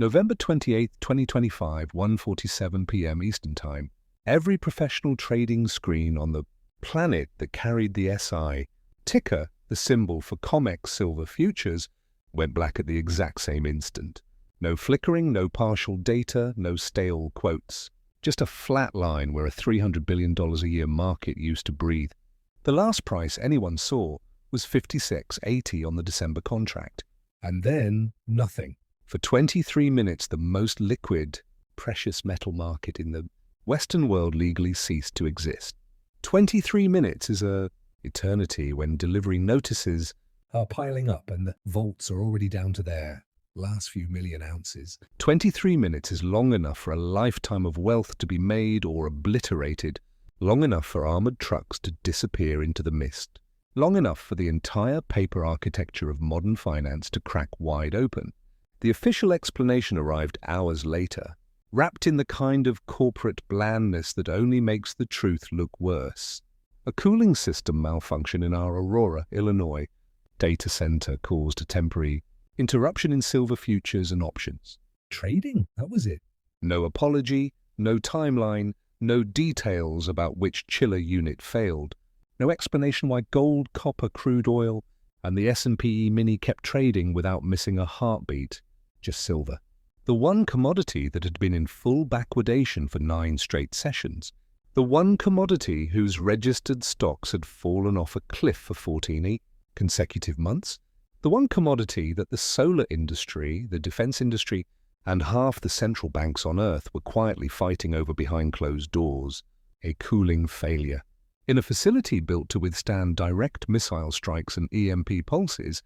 November 28, 2025, 1:47 p.m. Eastern Time. Every professional trading screen on the planet that carried the SI ticker, the symbol for COMEX silver futures, went black at the exact same instant. No flickering, no partial data, no stale quotes. Just a flat line where a $300 billion a year market used to breathe. The last price anyone saw was $56.80 on the December contract. And then nothing. For 23 minutes, the most liquid, precious metal market in the Western world legally ceased to exist. 23 minutes is an eternity when delivery notices are piling up and the vaults are already down to their last few million ounces. 23 minutes is long enough for a lifetime of wealth to be made or obliterated, long enough for armored trucks to disappear into the mist, long enough for the entire paper architecture of modern finance to crack wide open. The official explanation arrived hours later, wrapped in the kind of corporate blandness that only makes the truth look worse. A cooling system malfunction in our Aurora, Illinois, data center caused a temporary interruption in silver futures and options. Trading? That was it. No apology, no timeline, no details about which chiller unit failed, no explanation why gold, copper, crude oil, and the S&P Mini kept trading without missing a heartbeat. Just silver. The one commodity that had been in full backwardation for 9 straight sessions. The one commodity whose registered stocks had fallen off a cliff for 14 consecutive months. The one commodity that the solar industry, the defense industry, and half the central banks on Earth were quietly fighting over behind closed doors. A cooling failure. In a facility built to withstand direct missile strikes and EMP pulses,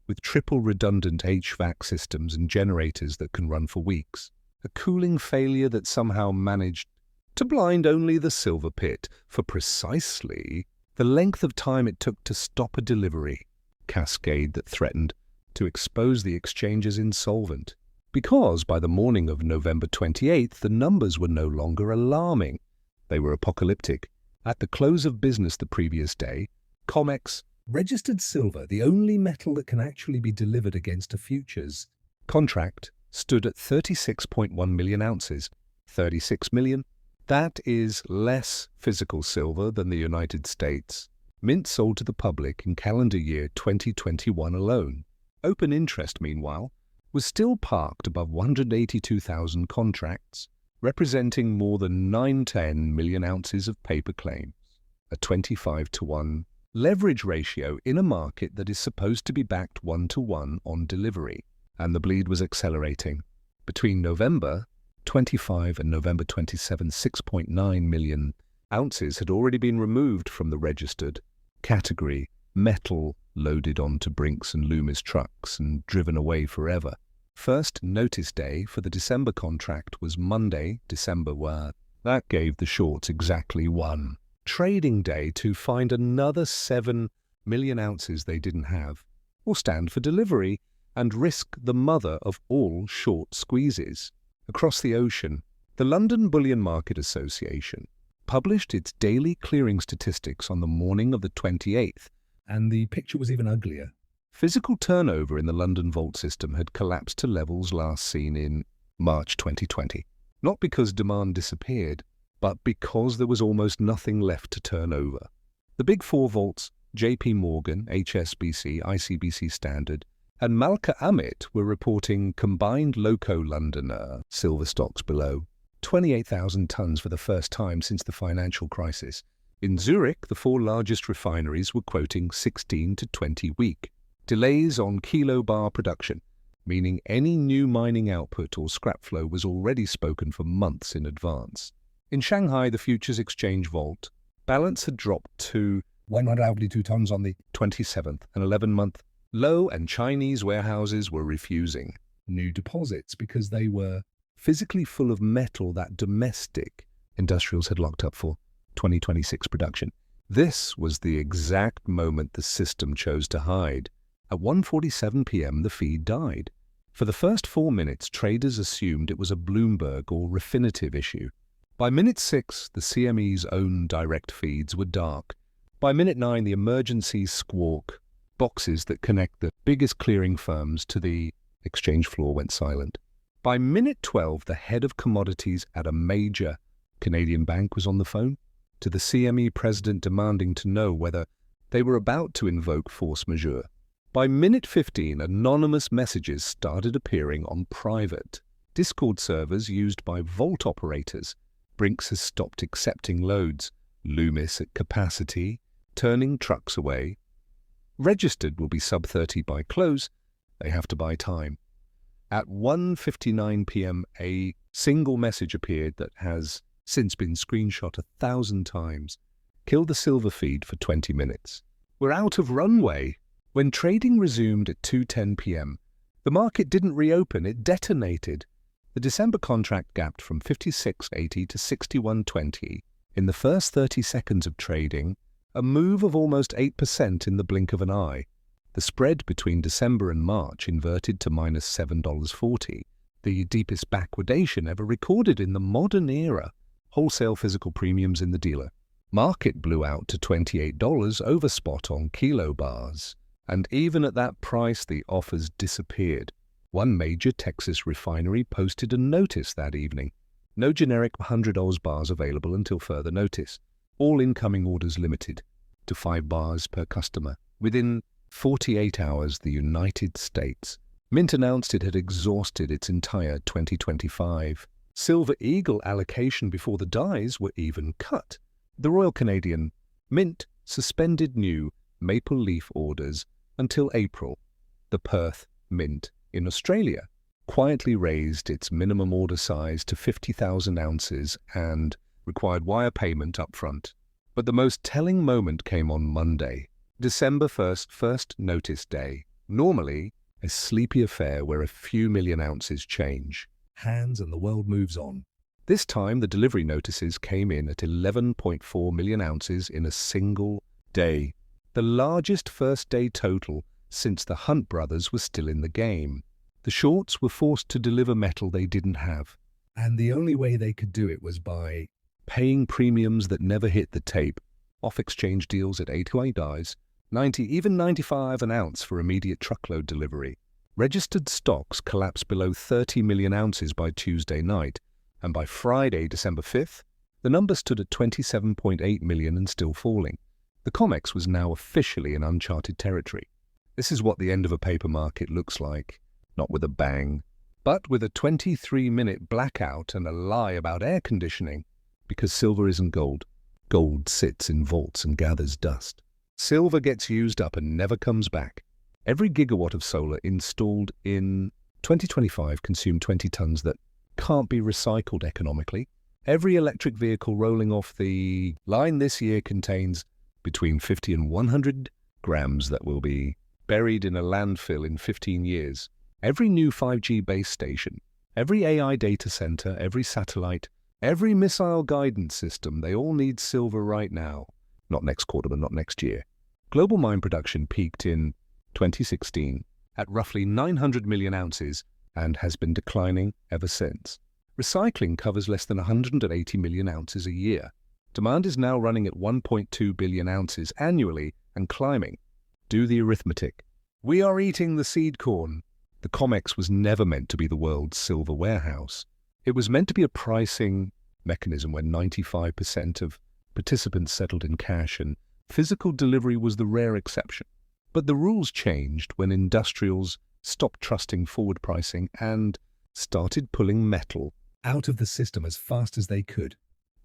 with triple redundant HVAC systems and generators that can run for weeks. A cooling failure that somehow managed to blind only the silver pit for precisely the length of time it took to stop a delivery cascade that threatened to expose the exchange as insolvent. Because by the morning of November 28th, the numbers were no longer alarming. They were apocalyptic. At the close of business the previous day, COMEX registered silver, the only metal that can actually be delivered against a futures contract, stood at 36.1 million ounces. 36 million? That is less physical silver than the United States Mint sold to the public in calendar year 2021 alone. Open interest, meanwhile, was still parked above 182,000 contracts, representing more than 910 million ounces of paper claims, a 25-to-1 leverage ratio in a market that is supposed to be backed 1-to-1 on delivery, and the bleed was accelerating. Between November 25 and November 27, 6.9 million ounces had already been removed from the registered category, metal loaded onto Brinks and Loomis trucks and driven away forever. First notice day for the December contract was Monday, December 1. That gave the shorts exactly one trading day to find another 7 million ounces they didn't have, or stand for delivery, and risk the mother of all short squeezes. Across the ocean, the London Bullion Market Association published its daily clearing statistics on the morning of the 28th, and the picture was even uglier. Physical turnover in the London Vault system had collapsed to levels last seen in March 2020, not because demand disappeared, but because there was almost nothing left to turn over. The big four vaults, JP Morgan, HSBC, ICBC Standard, and Malka Amit were reporting combined loco Londoner silver stocks below 28,000 tons for the first time since the financial crisis. In Zurich, the 4 largest refineries were quoting 16 to 20 week delays on kilobar production, meaning any new mining output or scrap flow was already spoken for months in advance. In Shanghai, the futures exchange vault balance had dropped to 152 tons on the 27th, an 11-month low, and Chinese warehouses were refusing new deposits because they were physically full of metal that domestic industrials had locked up for 2026 production. This was the exact moment the system chose to hide. At 1:47 p.m. the feed died. For the first 4 minutes, traders assumed it was a Bloomberg or Refinitiv issue. By minute 6, the CME's own direct feeds were dark. By minute 9, the emergency squawk boxes that connect the biggest clearing firms to the exchange floor went silent. By minute 12, the head of commodities at a major Canadian bank was on the phone to the CME president demanding to know whether they were about to invoke force majeure. By minute 15, anonymous messages started appearing on private Discord servers used by vault operators. Brinks has stopped accepting loads. Loomis at capacity, turning trucks away. Registered will be sub 30 by close. They have to buy time. At 1:59 p.m., a single message appeared that has since been screenshot 1,000 times. Kill the silver feed for 20 minutes. We're out of runway. When trading resumed at 2:10 p.m., the market didn't reopen, it detonated. The December contract gapped from 56.80 to 61.20 in the first 30 seconds of trading, a move of almost 8% in the blink of an eye. The spread between December and March inverted to minus $7.40, the deepest backwardation ever recorded in the modern era. Wholesale physical premiums in the dealer market blew out to $28 over spot on kilo bars, and even at that price the offers disappeared. One major Texas refinery posted a notice that evening. No generic 100 Oz bars available until further notice. All incoming orders limited to 5 bars per customer. Within 48 hours, the United States Mint announced it had exhausted its entire 2025 Silver Eagle allocation before the dies were even cut. The Royal Canadian Mint suspended new maple leaf orders until April. The Perth Mint in Australia quietly raised its minimum order size to 50,000 ounces and required wire payment upfront. But the most telling moment came on Monday, December 1st, first notice day. Normally, a sleepy affair where a few million ounces change hands and the world moves on. This time, the delivery notices came in at 11.4 million ounces in a single day, the largest first-day total since the Hunt brothers were still in the game. The shorts were forced to deliver metal they didn't have, and the only way they could do it was by paying premiums that never hit the tape, off-exchange deals at $88, 90, even 95 an ounce for immediate truckload delivery. Registered stocks collapsed below 30 million ounces by Tuesday night, and by Friday, December 5th, the number stood at 27.8 million and still falling. The COMEX was now officially in uncharted territory. This is what the end of a paper market looks like, not with a bang, but with a 23-minute blackout and a lie about air conditioning, because silver isn't gold. Gold sits in vaults and gathers dust. Silver gets used up and never comes back. Every gigawatt of solar installed in 2025 consumed 20 tons that can't be recycled economically. Every electric vehicle rolling off the line this year contains between 50 and 100 grams that will be buried in a landfill in 15 years. Every new 5G base station, every AI data center, every satellite, every missile guidance system, they all need silver right now. Not next quarter, but not next year. Global mine production peaked in 2016 at roughly 900 million ounces and has been declining ever since. Recycling covers less than 180 million ounces a year. Demand is now running at 1.2 billion ounces annually and climbing. Do the arithmetic. We are eating the seed corn. The COMEX was never meant to be the world's silver warehouse. It was meant to be a pricing mechanism where 95% of participants settled in cash and physical delivery was the rare exception. But the rules changed when industrials stopped trusting forward pricing and started pulling metal out of the system as fast as they could.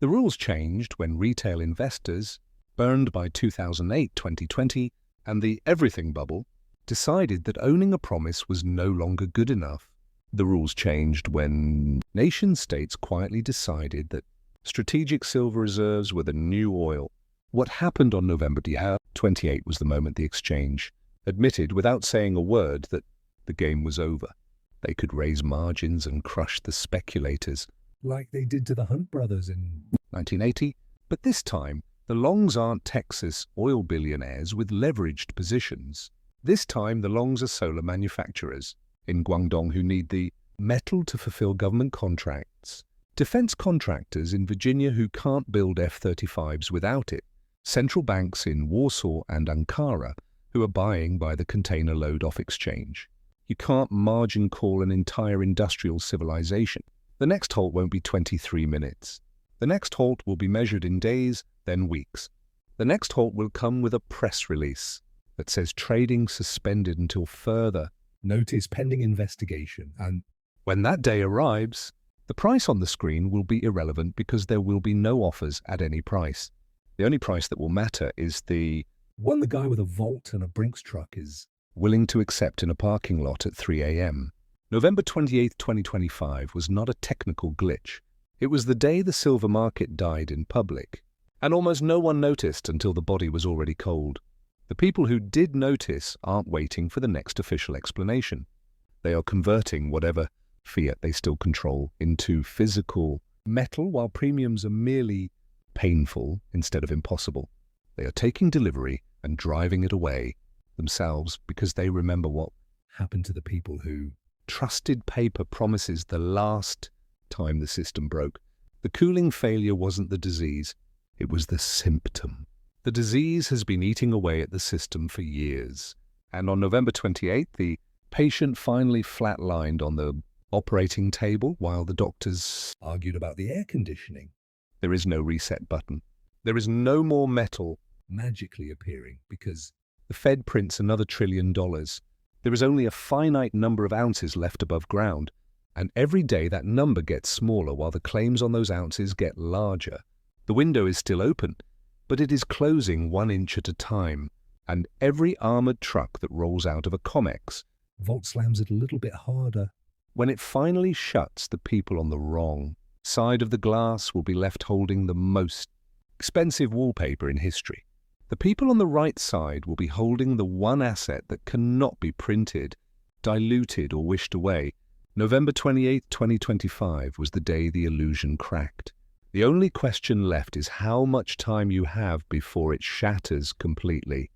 The rules changed when retail investors, burned by 2008-2020 and the everything bubble, decided that owning a promise was no longer good enough. The rules changed when nation-states quietly decided that strategic silver reserves were the new oil. What happened on November 28 was the moment the exchange admitted, without saying a word, that the game was over. They could raise margins and crush the speculators, like they did to the Hunt brothers in 1980. But this time, the longs aren't Texas oil billionaires with leveraged positions. This time, the longs are solar manufacturers in Guangdong who need the metal to fulfill government contracts, defense contractors in Virginia who can't build F-35s without it, central banks in Warsaw and Ankara who are buying by the container load off exchange. You can't margin call an entire industrial civilization. The next halt won't be 23 minutes. The next halt will be measured in days, then weeks. The next halt will come with a press release that says trading suspended until further notice pending investigation. And when that day arrives, the price on the screen will be irrelevant because there will be no offers at any price. The only price that will matter is the one the guy with a Volt and a Brinks truck is willing to accept in a parking lot at 3 a.m. November 28, 2025 was not a technical glitch. It was the day the silver market died in public, and almost no one noticed until the body was already cold. The people who did notice aren't waiting for the next official explanation. They are converting whatever fiat they still control into physical metal, while premiums are merely painful instead of impossible. They are taking delivery and driving it away themselves because they remember what happened to the people who trusted paper promises the last time the system broke. The cooling failure wasn't the disease, it was the symptom. The disease has been eating away at the system for years, and on November 28th, the patient finally flatlined on the operating table while the doctors argued about the air conditioning. There is no reset button. There is no more metal magically appearing because the Fed prints another $1 trillion. There is only a finite number of ounces left above ground, and every day that number gets smaller while the claims on those ounces get larger. The window is still open, but it is closing 1 inch at a time, and every armored truck that rolls out of a COMEX Volt slams it a little bit harder. When it finally shuts, the people on the wrong side of the glass will be left holding the most expensive wallpaper in history. The people on the right side will be holding the one asset that cannot be printed, diluted, or wished away. November 28, 2025 was the day the illusion cracked. The only question left is how much time you have before it shatters completely.